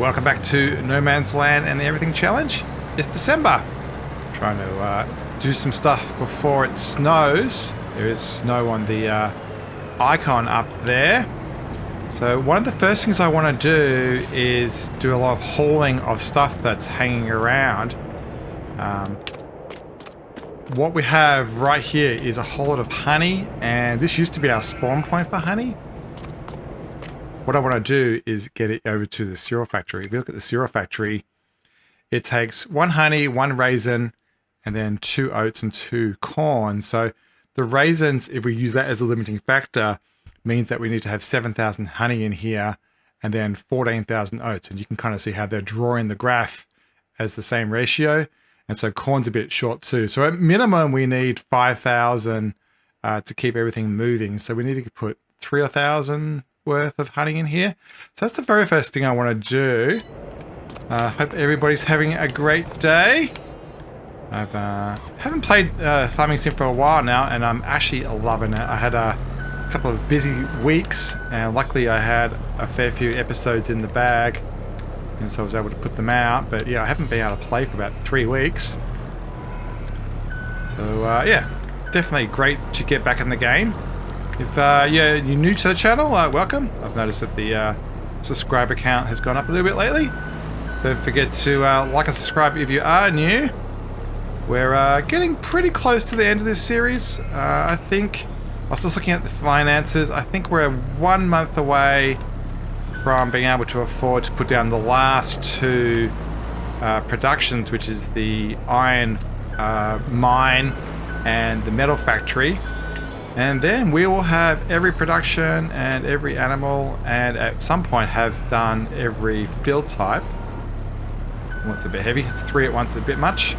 Welcome back to No Man's Land and the Everything Challenge. It's December. Trying to do some stuff before it snows. There is snow on the icon up there. So one of the first things I want to do is do a lot of hauling of stuff that's hanging around. What we have right here is a whole lot of honey, and this used to be our spawn point for honey. What I want to do is get it over to the cereal factory. If you look at the cereal factory, it takes 1 honey, 1 raisin, and then 2 oats and 2 corn. So the raisins, if we use that as a limiting factor, means that we need to have 7,000 honey in here and then 14,000 oats. And you can kind of see how they're drawing the graph as the same ratio. And so corn's a bit short too. So at minimum, we need 5,000 to keep everything moving. So we need to put 3,000 worth of honey in here. So that's the very first thing I want to do. Hope everybody's having a great day. I haven't played Farming Sim for a while now, and I'm actually loving it. I had a couple of busy weeks, and luckily I had a fair few episodes in the bag, and so I was able to put them out. But yeah, I haven't been able to play for about 3 weeks. So yeah, definitely great to get back in the game. If you're new to the channel, welcome. I've noticed that the subscriber count has gone up a little bit lately. Don't forget to like and subscribe if you are new. We're getting pretty close to the end of this series. I think, I was just looking at the finances, I think we're 1 month away from being able to afford to put down the last 2 productions, which is the iron mine and the metal factory. And then we will have every production and every animal, and at some point have done every field type. Well, it's a bit heavy. It's 3 at once, a bit much.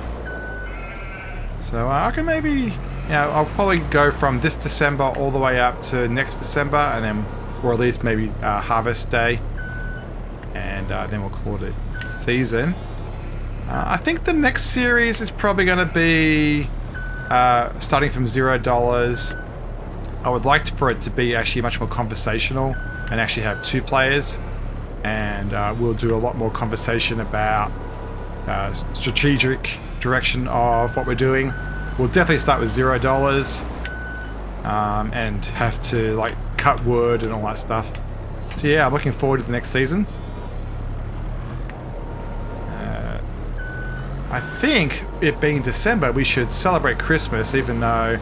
So I can maybe, you know, I'll probably go from this December all the way up to next December, and then, or at least maybe Harvest Day, and then we'll call it season. I think the next series is probably going to be starting from $0. I would like for it to be actually much more conversational and actually have 2 players, and we'll do a lot more conversation about strategic direction of what we're doing. We'll definitely start with $0 and have to like cut wood and all that stuff. So yeah, I'm looking forward to the next season. I think it being December, we should celebrate Christmas, even though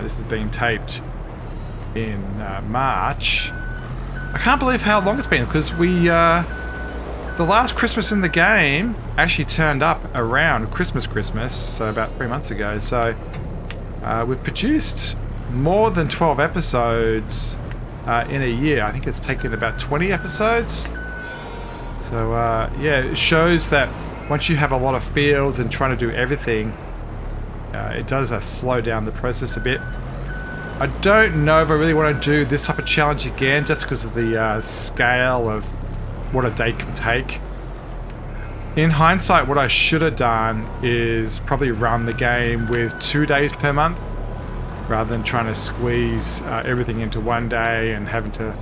this is being taped in March. I can't believe how long it's been, because we the last Christmas in the game actually turned up around Christmas, so about 3 months ago. So we've produced more than 12 episodes in a year. I think it's taken about 20 episodes. So yeah, it shows that once you have a lot of fields and trying to do everything, it does slow down the process a bit. I don't know if I really want to do this type of challenge again, just because of the scale of what a day can take. In hindsight, what I should have done is probably run the game with 2 days per month, rather than trying to squeeze everything into 1 day and having to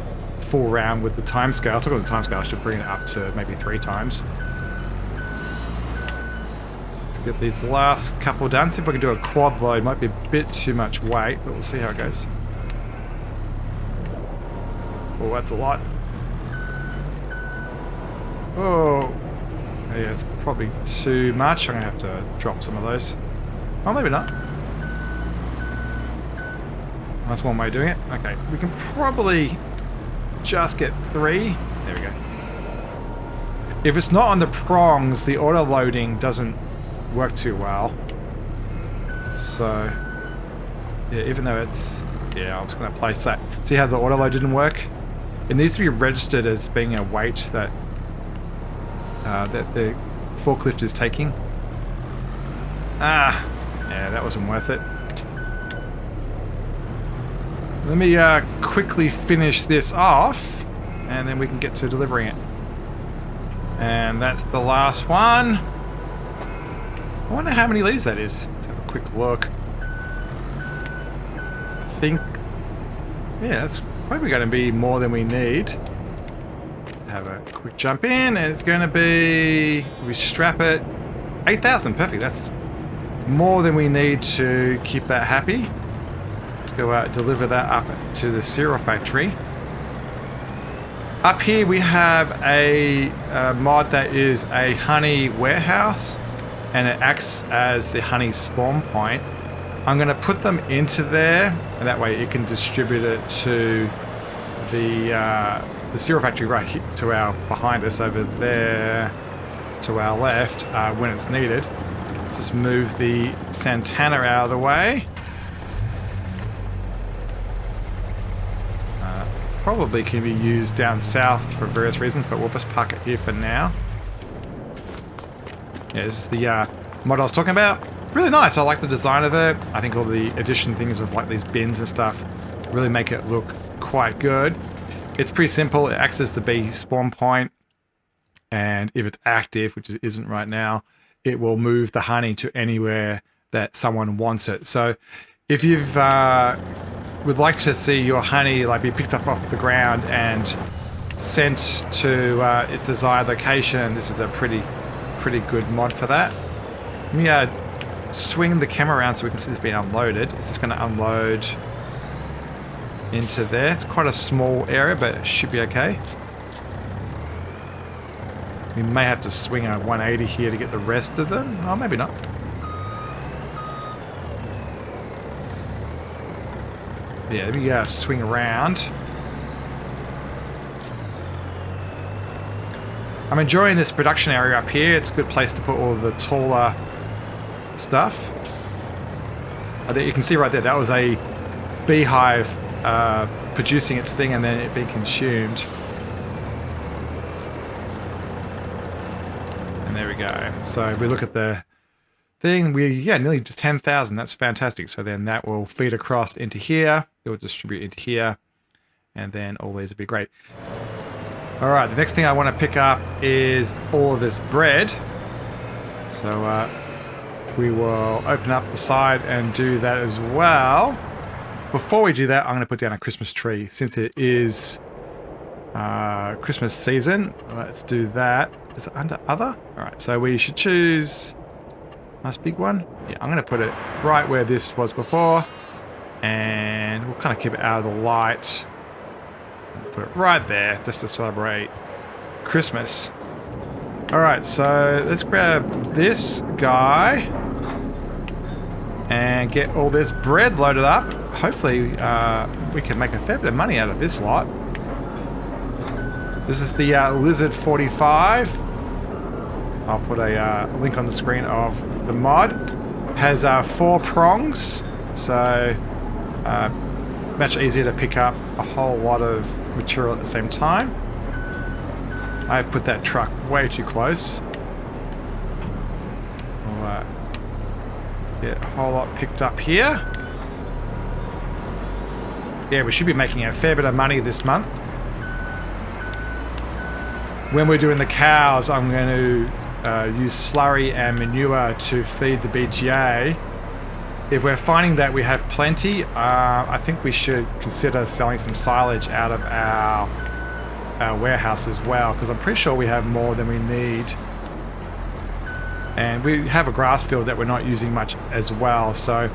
fool around with the time scale. I took on the time scale, I should bring it up to maybe 3 times. Let's get these last couple done. See if we can do a quad load. Might be a bit too much weight, but we'll see how it goes. Oh, that's a lot. Oh, yeah, it's probably too much. I'm going to have to drop some of those. Oh, maybe not. That's one way of doing it. Okay, we can probably just get 3. There we go. If it's not on the prongs, the auto-loading doesn't work too well. So, yeah, even though it's... Yeah, I was going to place that. See how the auto-load didn't work? It needs to be registered as being a weight that that the forklift is taking. Ah, yeah, that wasn't worth it. Let me quickly finish this off, and then we can get to delivering it. And that's the last one. I wonder how many liters that is. Let's have a quick look. I think, yeah, that's probably going to be more than we need. have a quick jump in, and it's going to be, we strap it, 8,000, perfect. That's more than we need to keep that happy. Let's go deliver that up to the cereal factory. Up here we have a mod that is a honey warehouse, and it acts as the honey spawn point. I'm going to put them into there, and that way it can distribute it to the cereal factory right here, to our behind us over there to our left when it's needed. Let's just move the Santana out of the way. Probably can be used down south for various reasons, but we'll just park it here for now. Yeah, this is the mod I was talking about. Really nice. I like the design of it. I think all the addition things of like these bins and stuff really make it look quite good. It's pretty simple. It acts as the bee spawn point, and if it's active, which it isn't right now, it will move the honey to anywhere that someone wants it. So if you've would like to see your honey like be picked up off the ground and sent to its desired location, this is a pretty good mod for that. Let me swing the camera around so we can see this being unloaded. Is this going to unload into there? It's quite a small area, but it should be okay. We may have to swing a 180 here to get the rest of them. Oh, maybe not. Yeah, let me swing around. I'm enjoying this production area up here. It's a good place to put all the taller stuff. I think you can see right there, that was a beehive producing its thing and then it being consumed. And there we go. So if we look at the thing, nearly 10,000. That's fantastic. So then that will feed across into here. It will distribute into here. And then all these will be great. All right, the next thing I want to pick up is all of this bread. So we will open up the side and do that as well. Before we do that, I'm going to put down a Christmas tree. Since it is Christmas season, let's do that. Is it under other? All right, so we should choose a nice big one. Yeah, I'm going to put it right where this was before. And we'll kind of keep it out of the light. Put it right there just to celebrate Christmas. Alright, so let's grab this guy and get all this bread loaded up. Hopefully we can make a fair bit of money out of this lot. This is the Lizard 45. I'll put a link on the screen of the mod. Has 4 prongs, so much easier to pick up a whole lot of material at the same time. I've put that truck way too close. We'll get a whole lot picked up here. Yeah, we should be making a fair bit of money this month. When we're doing the cows, I'm going to use slurry and manure to feed the BGA. If we're finding that we have plenty, I think we should consider selling some silage out of our warehouse as well, because I'm pretty sure we have more than we need. And we have a grass field that we're not using much as well, so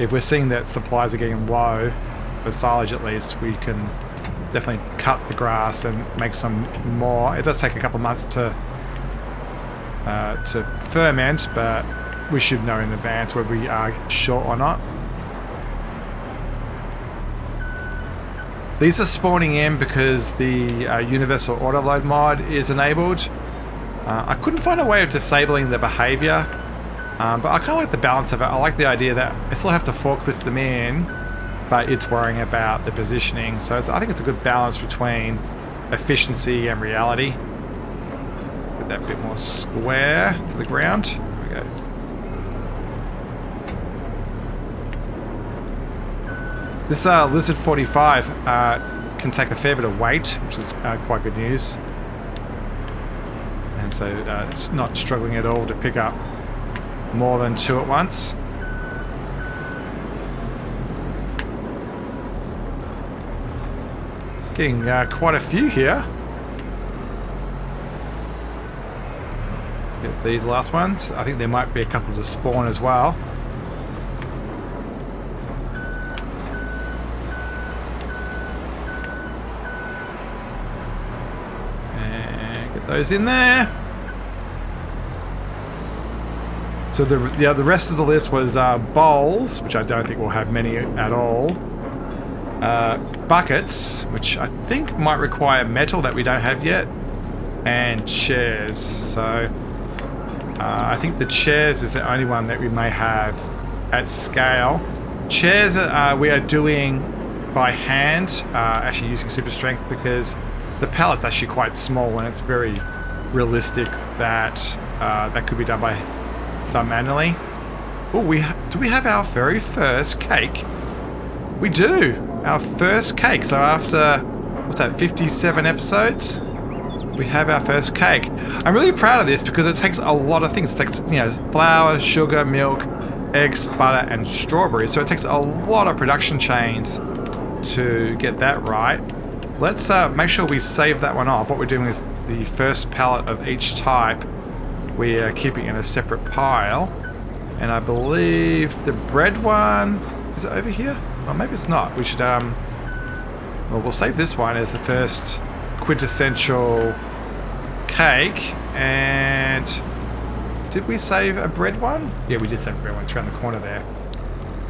if we're seeing that supplies are getting low, for silage at least, we can definitely cut the grass and make some more. It does take a couple months to ferment, but we should know in advance whether we are short or not. These are spawning in because the universal autoload mod is enabled. I couldn't find a way of disabling the behavior, but I kind of like the balance of it. I like the idea that I still have to forklift them in, but it's worrying about the positioning. So I think it's a good balance between efficiency and reality. Get that bit more square to the ground. There we go. This Lizard 45 can take a fair bit of weight, which is quite good news. And so it's not struggling at all to pick up more than 2 at once. Getting quite a few here. Get these last ones. I think there might be a couple to spawn as well. And get those in there. So the rest of the list was bowls, which I don't think we'll have many at all. Buckets, which I think might require metal that we don't have yet. And chairs. So I think the chairs is the only one that we may have at scale. Chairs we are doing by hand, actually using super strength, because the pallet's actually quite small and it's very realistic that that could be done manually. Oh, do we have our very first cake? We do! Our first cake. So after, what's that, 57 episodes? We have our first cake. I'm really proud of this because it takes a lot of things. It takes, you know, flour, sugar, milk, eggs, butter, and strawberries. So it takes a lot of production chains to get that right. Let's make sure we save that one off. What we're doing is the first pallet of each type we are keeping in a separate pile. And I believe the bread one, is it over here? Well, maybe it's not. We should, well, we'll save this one as the first quintessential cake. And did we save a bread one? Yeah, we did save a bread one. It's around the corner there.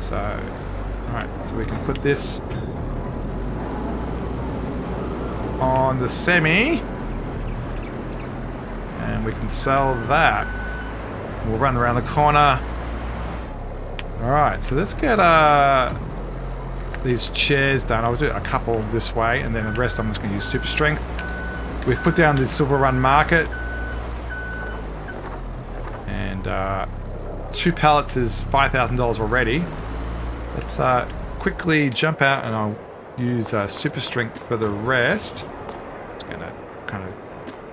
So, alright, so we can put this on the semi. And we can sell that. We'll run around the corner. Alright, so let's get these chairs done. I'll do a couple this way, and then the rest I'm just going to use super strength. We've put down the Silver Run Market. And 2 pallets is $5,000 already. Let's quickly jump out and I'll use super strength for the rest. It's going to kind of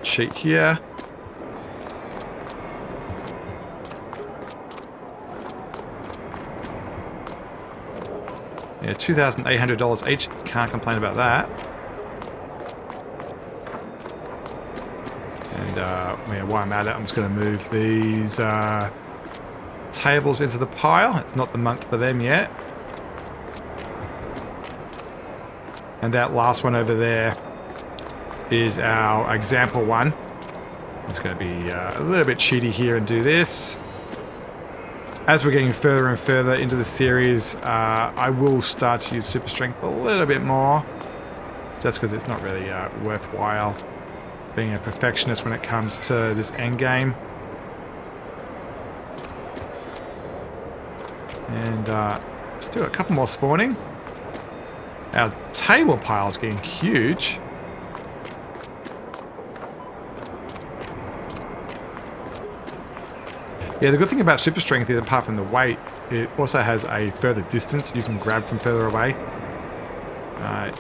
cheat here. Yeah, $2,800 each. Can't complain about that. And yeah, while I'm at it, I'm just going to move these tables into the pile. It's not the month for them yet. And that last one over there is our example one. It's going to be a little bit cheaty here and do this. As we're getting further and further into the series, I will start to use super strength a little bit more, just because it's not really worthwhile being a perfectionist when it comes to this end game. And let's do a couple more spawning. Our table pile is getting huge. Yeah, the good thing about super strength is, apart from the weight, it also has a further distance you can grab from further away. I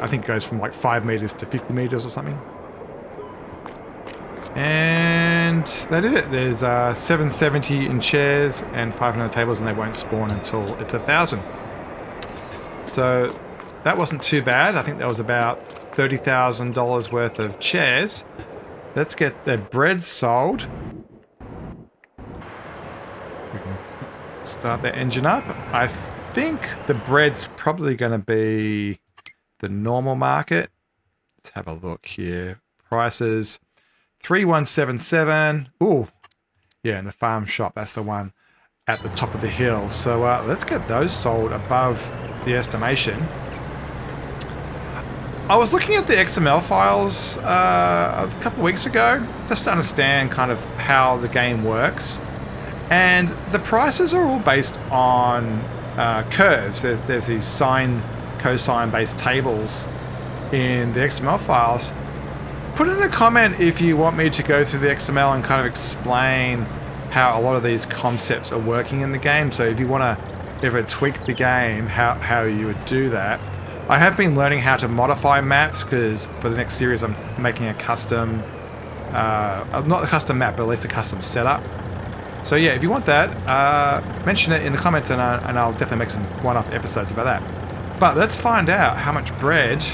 think it goes from like 5 meters to 50 meters or something. And that is it. There's 770 in chairs and 500 tables, and they won't spawn until it's 1,000. So that wasn't too bad. I think that was about $30,000 worth of chairs. Let's get the bread sold. We can start the engine up. I think the bread's probably going to be the normal market. Let's have a look here. Prices 3177. Ooh, yeah, in the farm shop. That's the one at the top of the hill. So let's get those sold above the estimation. I was looking at the XML files a couple of weeks ago just to understand kind of how the game works. And the prices are all based on curves. There's these sine, cosine based tables in the XML files. Put in a comment if you want me to go through the XML and kind of explain how a lot of these concepts are working in the game. So if you want to ever tweak the game, how you would do that. I have been learning how to modify maps, because for the next series I'm making a custom, not a custom map, but at least a custom setup. So yeah, if you want that, mention it in the comments, and I'll definitely make some one-off episodes about that. But let's find out how much bread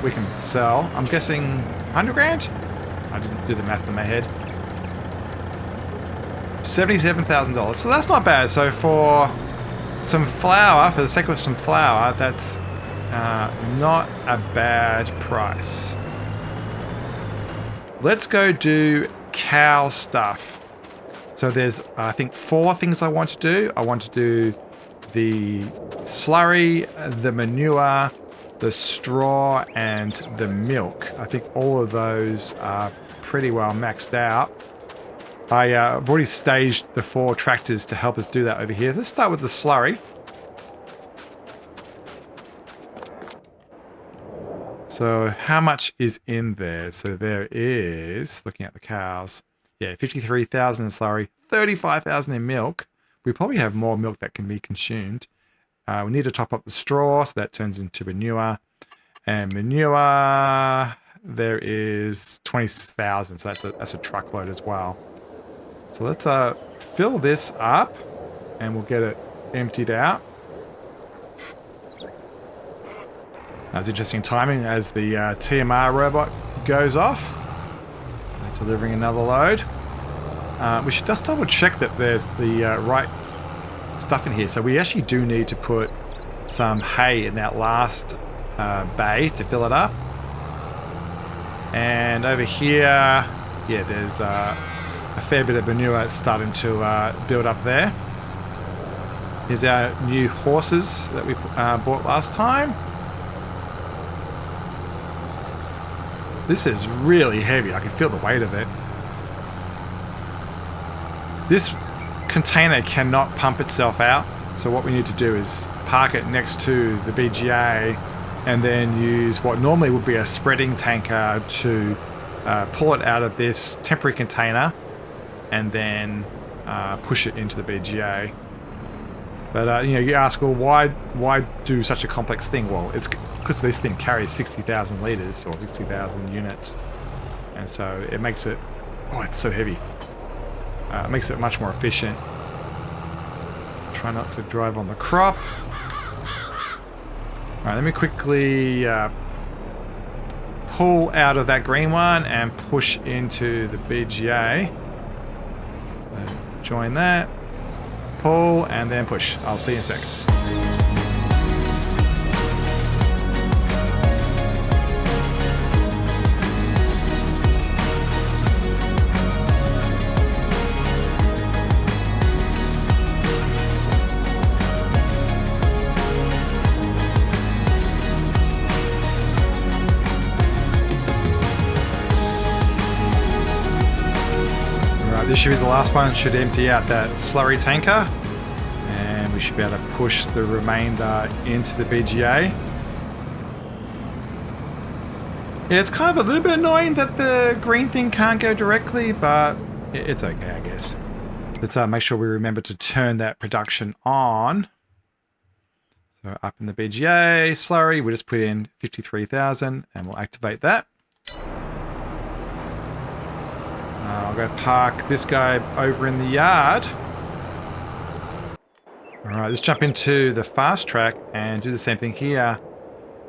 we can sell. I'm guessing 100 grand? I didn't do the math in my head. $77,000. So that's not bad. So for some flour, for the sake of some flour, that's not a bad price. Let's go do cow stuff. So there's, I think, 4 things I want to do. I want to do the slurry, the manure, the straw, and the milk. I think all of those are pretty well maxed out. I've already staged the 4 tractors to help us do that over here. Let's start with the slurry. So how much is in there? So there is, looking at the cows, yeah, 53,000 in slurry, 35,000 in milk. We probably have more milk that can be consumed. We need to top up the straw, so that turns into manure. And manure, there is 20,000, so that's a truckload as well. So let's fill this up, and we'll get it emptied out. That's interesting timing as the TMR robot goes off. Delivering another load. We should just double check that there's the right stuff in here. So we actually do need to put some hay in that last bay to fill it up. And over here, yeah, there's a fair bit of manure starting to build up there. Here's our new horses that we bought last time. This is really heavy. I can feel the weight of it. This container cannot pump itself out. So what we need to do is park it next to the BGA and then use what normally would be a spreading tanker to pull it out of this temporary container and then push it into the BGA. But you know, you ask, well, why do such a complex thing? Well, it's because this thing carries 60,000 liters or 60,000 units, and so it makes it, oh, it's so heavy. It makes it much more efficient. Try not to drive on the crop. All right, let me quickly pull out of that green one and push into the BGA. Join that. Pull and then push. I'll see you in a sec. This should be the last one. Should empty out that slurry tanker, and we should be able to push the remainder into the BGA. Yeah, it's kind of a little bit annoying that the green thing can't go directly, but it's okay, I guess. Let's make sure we remember to turn that production on. So up in the BGA slurry, we'll just put in 53,000 and we'll activate that. I'll go park this guy over in the yard. Alright, let's jump into the fast track and do the same thing here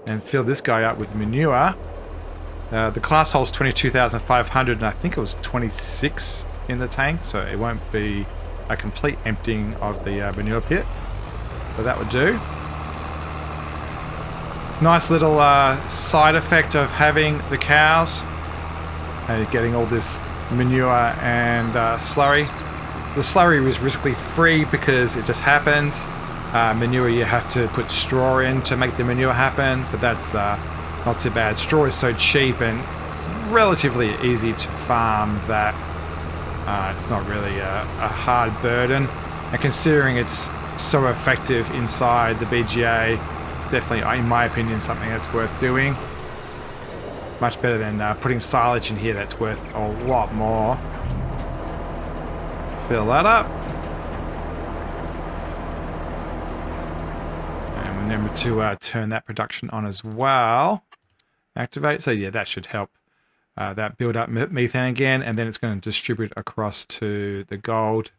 and fill this guy up with manure. The class holds 22,500 and I think it was 26 in the tank, so it won't be a complete emptying of the manure pit, but that would do. Nice little side effect of having the cows, getting all this manure and slurry. The slurry was risk-free free because it just happens. Manure, you have to put straw in to make the manure happen, but that's not too bad. Straw is so cheap and relatively easy to farm that it's not really a hard burden. And considering it's so effective inside the BGA, it's definitely, in my opinion, something that's worth doing. Much better than putting silage in here that's worth a lot more. Fill that up. And remember to turn that production on as well. Activate. So yeah, that should help that build up methane again, and then it's going to distribute across to the gold,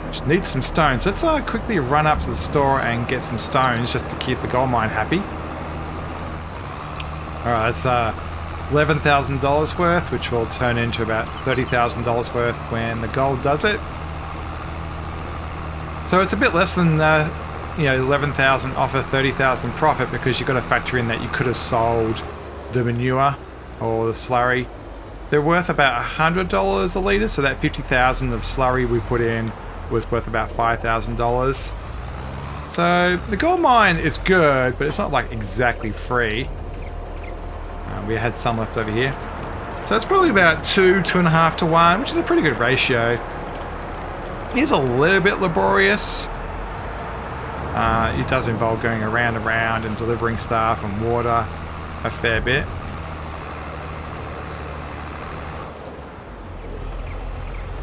which needs some stones. So let's quickly run up to the store and get some stones just to keep the gold mine happy. Alright, that's $11,000 worth, which will turn into about $30,000 worth when the gold does it. So it's a bit less than 11,000 off a 30,000 profit, because you've got to factor in that you could have sold the manure or the slurry. They're worth about $100 a litre, so that 50,000 of slurry we put in was worth about $5,000. So the gold mine is good, but it's not like exactly free. We had some left over here. So it's probably about 2.5 to 1, which is a pretty good ratio. It is a little bit laborious. It does involve going around and delivering stuff and water a fair bit.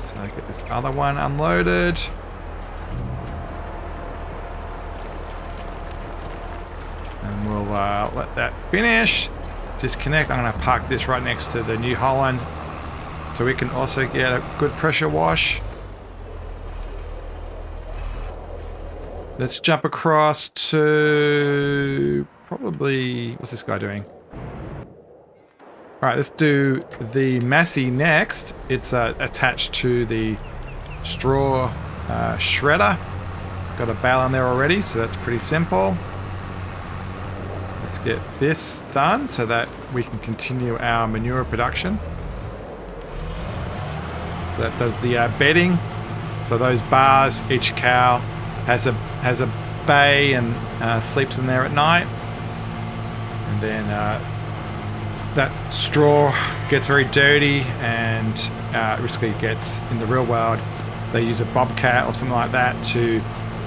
So I get this other one unloaded. And we'll let that finish. Disconnect. I'm going to park this right next to the New Holland, so we can also get a good pressure wash. Let's jump across to probably, what's this guy doing? All right, let's do the Massey next. It's attached to the straw shredder. Got a bale in there already, so that's pretty simple. Let's get this done so that we can continue our manure production. So that does the bedding. So those bars, each cow has a bay and sleeps in there at night. And then that straw gets very dirty and risky gets in the real world. They use a bobcat or something like that to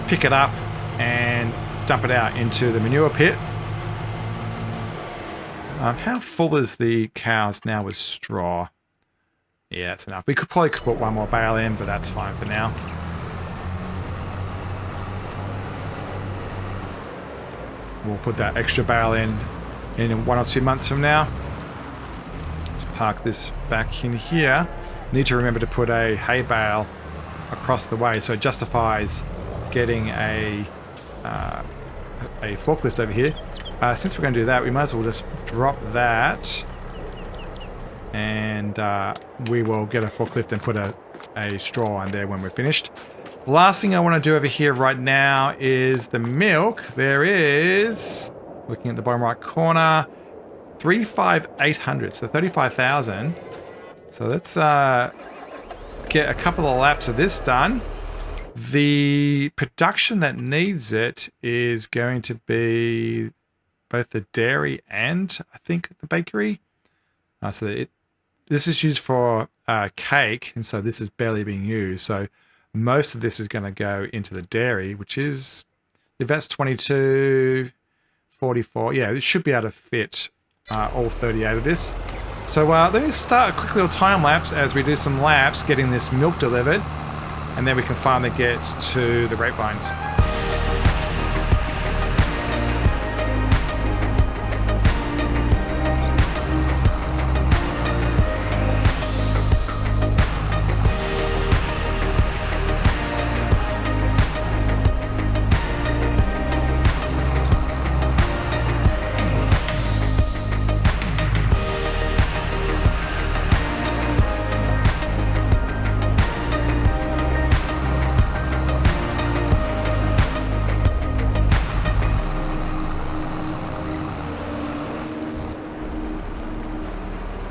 pick it up and dump it out into the manure pit. How full is the cows now with straw? Yeah, that's enough. We could probably put one more bale in, but that's fine for now. We'll put that extra bale in 1 or 2 months from now. Let's park this back in here. Need to remember to put a hay bale across the way, so it justifies getting a forklift over here. Since we're going to do that, we might as well just drop that, and we will get a forklift and put a straw on there when we're finished. Last thing I want to do over here right now is the milk. There is, looking at the bottom right corner, 35,800, so 35,000. So let's get a couple of laps of this done. The production that needs it is going to be both the dairy and I think the bakery. This is used for cake, and so this is barely being used. So most of this is going to go into the dairy, which is, if that's 22, 44, yeah, it should be able to fit all 38 of this. So let me start a quick little time lapse as we do some laps getting this milk delivered, and then we can finally get to the grapevines.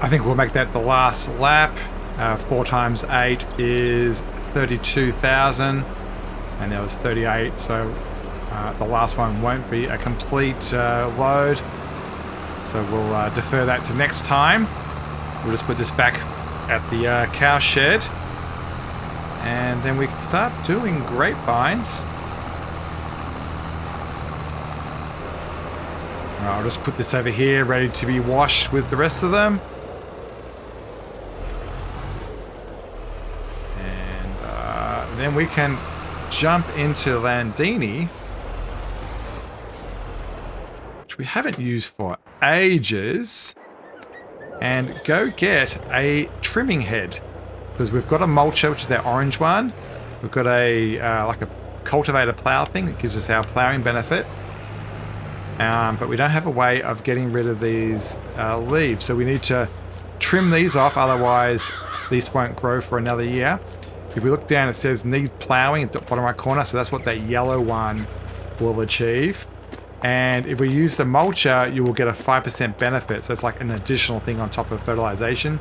I think we'll make that the last lap. 4 times 8 is 32,000, and there was 38, so the last one won't be a complete load. So we'll defer that to next time. We'll just put this back at the cow shed, and then we can start doing grapevines. I'll just put this over here, ready to be washed with the rest of them. Then we can jump into Landini, which we haven't used for ages, and go get a trimming head, because we've got a mulcher, which is our orange one. We've got a like a cultivator plow thing that gives us our plowing benefit, but we don't have a way of getting rid of these leaves, so we need to trim these off, otherwise these won't grow for another year. If we look down, it says need plowing at the bottom right corner. So that's what that yellow one will achieve. And if we use the mulcher, you will get a 5% benefit. So it's like an additional thing on top of fertilization.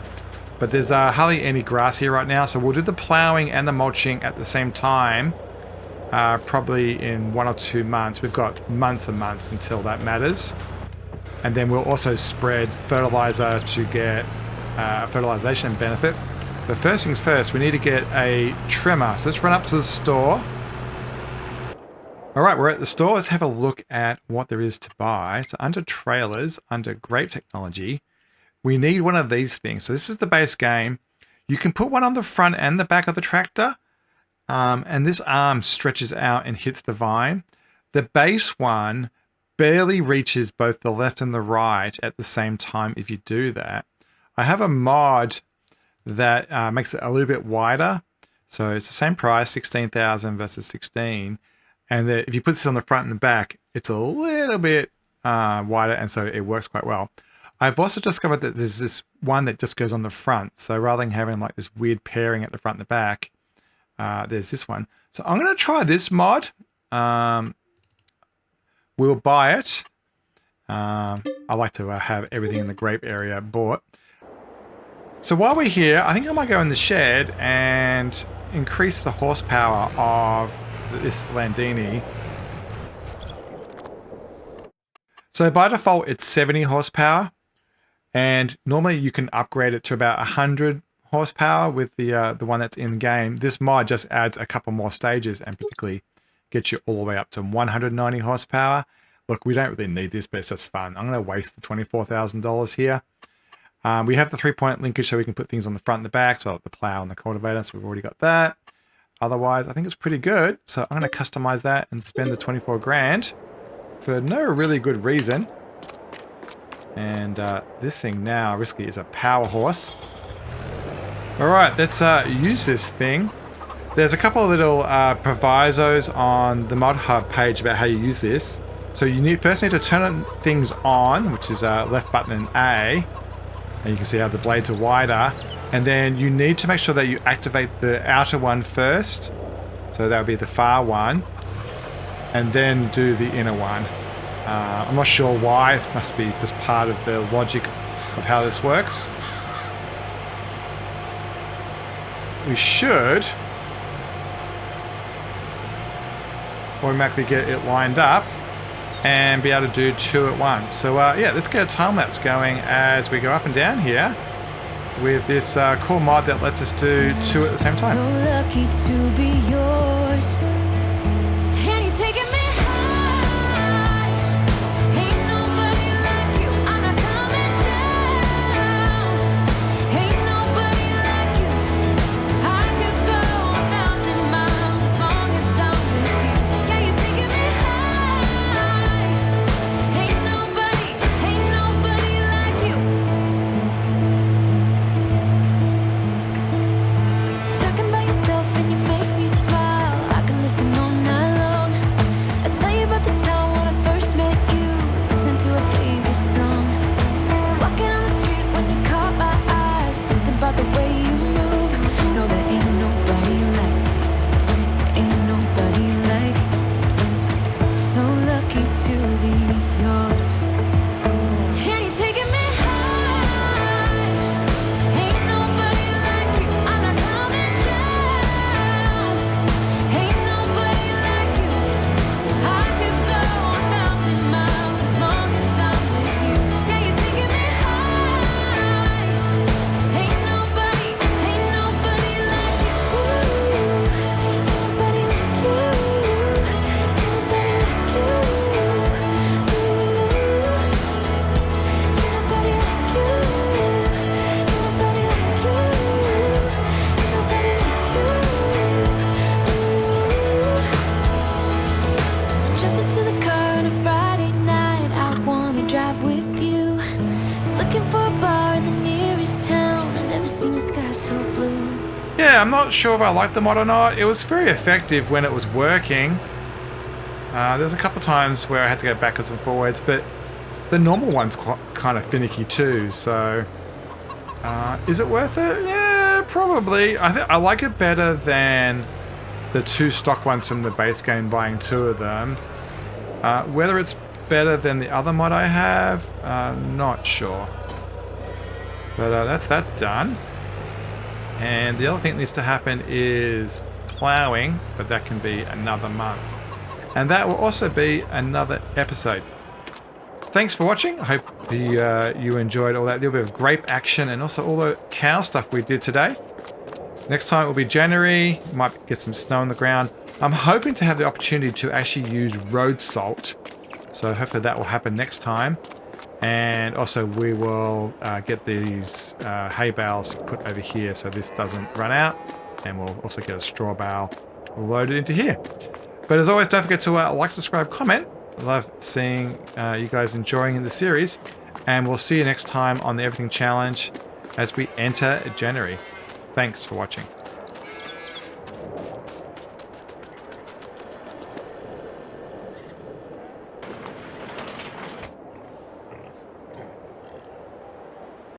But there's hardly any grass here right now. So we'll do the plowing and the mulching at the same time. Probably in 1 or 2 months. We've got months and months until that matters. And then we'll also spread fertilizer to get fertilization benefit. But first things first, we need to get a trimmer. So let's run up to the store. All right, we're at the store. Let's have a look at what there is to buy. So under trailers, under GRAPE technology, we need one of these things. So this is the base game. You can put one on the front and the back of the tractor. And this arm stretches out and hits the vine. The base one barely reaches both the left and the right at the same time if you do that. I have a mod that makes it a little bit wider. So it's the same price, 16,000 versus 16. And if you put this on the front and the back, it's a little bit wider, and so it works quite well. I've also discovered that there's this one that just goes on the front. So rather than having like this weird pairing at the front and the back, there's this one. So I'm going to try this mod. We'll buy it. I like to have everything in the GRAPE area bought. So while we're here, I think I might go in the shed and increase the horsepower of this Landini. So by default, it's 70 horsepower. And normally you can upgrade it to about 100 horsepower with the one that's in game. This mod just adds a couple more stages and particularly gets you all the way up to 190 horsepower. Look, we don't really need this, but it's just fun. I'm going to waste the $24,000 here. We have the 3-point linkage so we can put things on the front and the back. So the plow and the cultivator, so we've already got that. Otherwise, I think it's pretty good. So I'm going to customize that and spend the 24 grand for no really good reason. And this thing now, risky, is a power horse. All right, let's use this thing. There's a couple of little provisos on the Mod Hub page about how you use this. So you first need to turn things on, which is left button and A. And you can see how the blades are wider. And then you need to make sure that you activate the outer one first. So that would be the far one. And then do the inner one. I'm not sure why. It must be just part of the logic of how this works. We should automatically get it lined up and be able to do 2 at once. So yeah, let's get a time lapse going as we go up and down here with this cool mod that lets us do 2 at the same time. So lucky to be yours. And you're taking me high. Ain't nobody like you. I'm not coming down. Ain't nobody like you. I could go 1,000 miles as long as I'm with you. Yeah, you're taking me high. Ain't nobody like you. Talking about yourself and you make me smile. I can listen all night long. I tell you about the time when I first met you, listening to a favorite song. Walking on the street when you caught my eyes, something about the way you move. No, there ain't nobody like, ain't nobody like. So lucky to be yours. And you're taking me high. Ain't nobody like you. I'm not coming down. Ain't nobody like you. I could go 1,000 miles as long as I'm with you. Yeah, you're taking me high. Ain't nobody like you. Ain't nobody like you. Ain't nobody like you. Ain't nobody like you. Ain't nobody like you. Ain't nobody like you. Jump into the car on a Friday night. I wanna drive with you. Looking for a bar in the nearest town. I've never seen a sky so blue. Yeah, I'm not sure if I like the mod or not. It was very effective when it was working. There's a couple times where I had to go backwards and forwards, but the normal one's kind of finicky too, so is it worth it? Yeah, probably. I think I like it better than the 2 stock ones from the base game, buying 2 of them. Whether it's better than the other mod I have, not sure. But that's that done. And the other thing that needs to happen is plowing, but that can be another month. And that will also be another episode. Thanks for watching. I hope you enjoyed all that little bit of grape action and also all the cow stuff we did today. Next time it will be January. Might get some snow on the ground. I'm hoping to have the opportunity to actually use road salt. So hopefully that will happen next time. And also we will get these hay bales put over here so this doesn't run out. And we'll also get a straw bale loaded into here. But as always, don't forget to like, subscribe, comment. I love seeing you guys enjoying the series. And we'll see you next time on the Everything Challenge as we enter January. Thanks for watching.